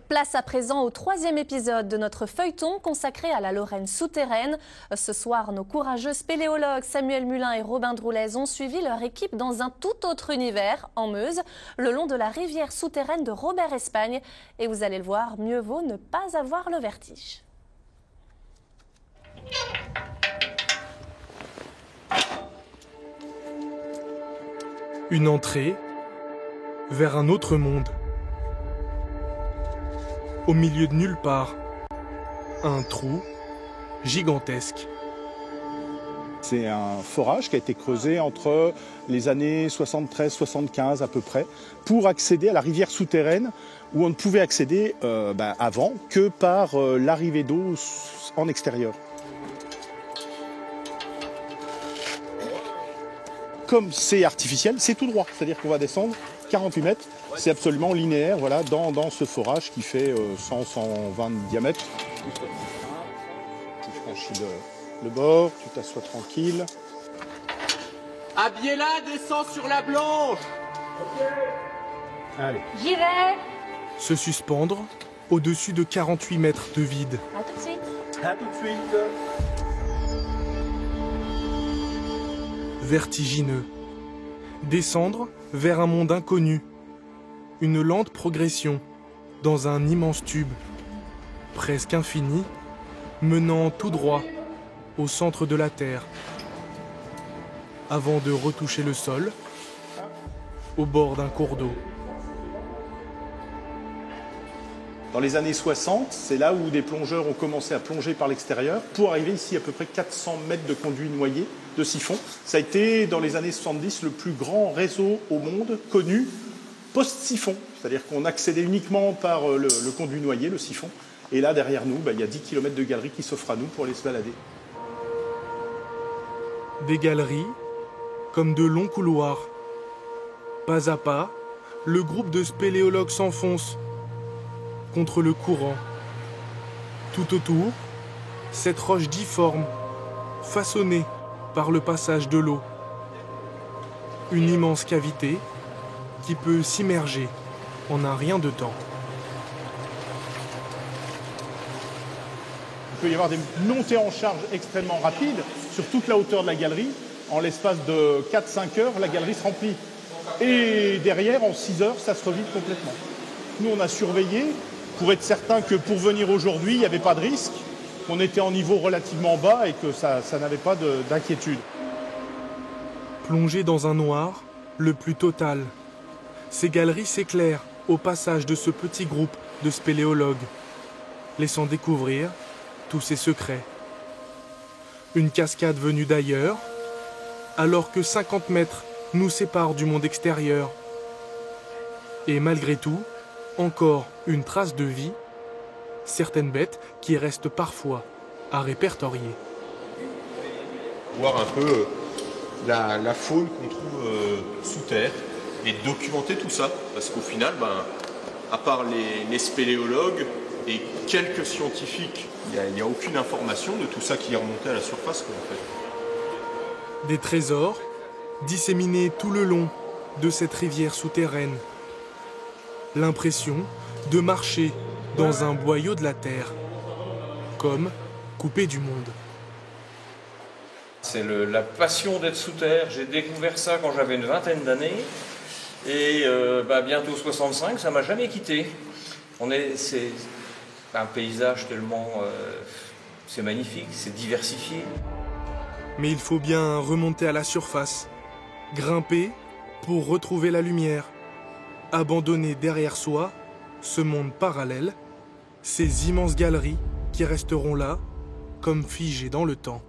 Place à présent au troisième épisode de notre feuilleton consacré à la Lorraine souterraine. Ce soir, nos courageux spéléologues Samuel Mulin et Robin Droulez ont suivi leur équipe dans un tout autre univers, en Meuse, le long de la rivière souterraine de Robert-Espagne. Et vous allez le voir, mieux vaut ne pas avoir le vertige. Une entrée vers un autre monde. Au milieu de nulle part, un trou gigantesque. C'est un forage qui a été creusé entre les années 73-75 à peu près pour accéder à la rivière souterraine où on ne pouvait accéder avant que par l'arrivée d'eau en extérieur. Comme c'est artificiel, c'est tout droit, c'est-à-dire qu'on va descendre 48 mètres, c'est absolument linéaire voilà, dans ce forage qui fait 100-120 de diamètre. Tu franchis le bord, tu t'assois tranquille. Abiela descend sur la blanche. Allez. J'y vais. Se suspendre au-dessus de 48 mètres de vide. À tout de suite. À tout de suite. Vertigineux. Descendre vers un monde inconnu. Une lente progression dans un immense tube, presque infini, menant tout droit au centre de la Terre, avant de retoucher le sol, au bord d'un cours d'eau. Dans les années 60, c'est là où des plongeurs ont commencé à plonger par l'extérieur pour arriver ici à peu près 400 mètres de conduits noyés, de siphons. Ça a été, dans les années 70, le plus grand réseau au monde connu post-siphon. C'est-à-dire qu'on accédait uniquement par le conduit noyé, le siphon. Et là, derrière nous, il y a 10 km de galeries qui s'offrent à nous pour aller se balader. Des galeries, comme de longs couloirs. Pas à pas, le groupe de spéléologues s'enfonce contre le courant. Tout autour, cette roche difforme, façonnée par le passage de l'eau. Une immense cavité qui peut s'immerger en un rien de temps. Il peut y avoir des montées en charge extrêmement rapides sur toute la hauteur de la galerie. En l'espace de 4-5 heures, la galerie se remplit. Et derrière, en 6 heures, ça se revide complètement. Nous, on a surveillé pour être certain que pour venir aujourd'hui, il n'y avait pas de risque, qu'on était en niveau relativement bas et que ça n'avait pas d'inquiétude. Plongé dans un noir, le plus total, ces galeries s'éclairent au passage de ce petit groupe de spéléologues, laissant découvrir tous ses secrets. Une cascade venue d'ailleurs, alors que 50 mètres nous séparent du monde extérieur. Et malgré tout, encore une trace de vie, certaines bêtes qui restent parfois à répertorier. Voir un peu la faune qu'on trouve sous terre et documenter tout ça. Parce qu'au final, à part les spéléologues et quelques scientifiques, il n'y a aucune information de tout ça qui est remonté à la surface. En fait. Des trésors disséminés tout le long de cette rivière souterraine. L'impression de marcher dans un boyau de la terre, comme coupé du monde. C'est la passion d'être sous terre. J'ai découvert ça quand j'avais une vingtaine d'années. Et bientôt 65, ça ne m'a jamais quitté. C'est un paysage tellement... c'est magnifique, c'est diversifié. Mais il faut bien remonter à la surface, grimper pour retrouver la lumière, abandonner derrière soi ce monde parallèle, ces immenses galeries qui resteront là, comme figées dans le temps.